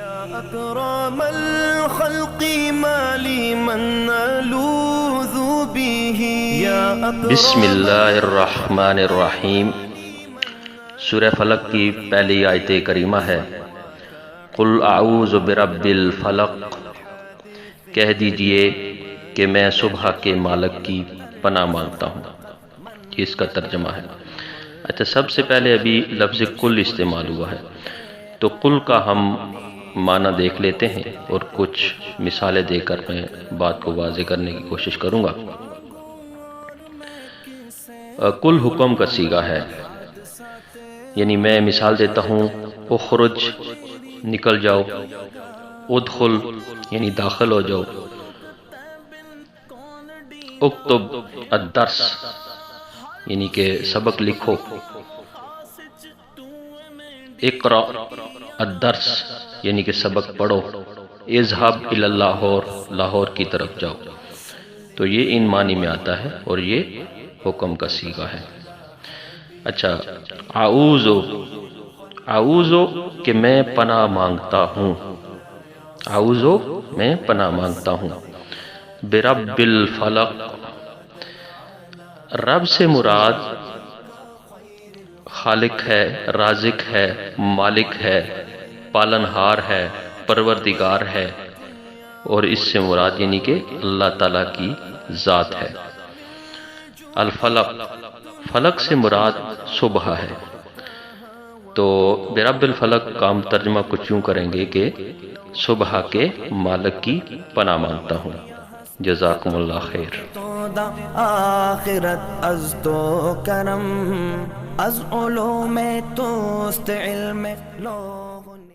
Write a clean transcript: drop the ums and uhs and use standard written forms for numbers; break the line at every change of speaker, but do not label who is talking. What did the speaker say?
أكرم الخلق ما لي من ألوذ به
بسم اللہ الرحمن الرحیم۔ سورہ فلق کی پہلی آیت کریمہ ہے قل اعوذ برب الفلق، کہہ دیجئے کہ میں صبح کے مالک کی پناہ مانگتا ہوں۔ یہ اس کا ترجمہ ہے۔ اچھا، سب سے پہلے ابھی لفظ کل استعمال ہوا ہے، تو کل کا ہم معنی دیکھ لیتے ہیں اور کچھ مثالیں دے کر میں بات کو واضح کرنے کی کوشش کروں گا۔ کل حکم کا صیغہ ہے، یعنی میں مثال دیتا ہوں اخرج، نکل جاؤ، ادخل یعنی داخل ہو جاؤ، اکتب الدرس یعنی کہ سبق لکھو، اقرأ الدرس یعنی کہ سبق پڑھو، اذهب الى لاہور، لاہور کی طرف جاؤ۔ تو یہ ان معنی میں آتا ہے اور یہ حکم کا صیغہ ہے۔ اچھا، اعوذ، اعوذ کہ میں پناہ مانگتا ہوں، اعوذ میں پناہ مانگتا ہوں، برب الفلق، رب سے مراد خالق ہے، رازق ہے، مالک ہے، پالنہار ہے، پروردگار ہے، اور اس سے مراد یعنی کہ اللہ تعالیٰ کی ذات ہے۔ الفلق، فلق سے مراد صبح ہے، تو برب الفلق کا ہم ترجمہ کچھ یوں کریں گے کہ صبح کے مالک کی پناہ مانگتا ہوں۔ جزاکم اللہ خیر۔
آخرت از تو کرم، از علوم توست علم لو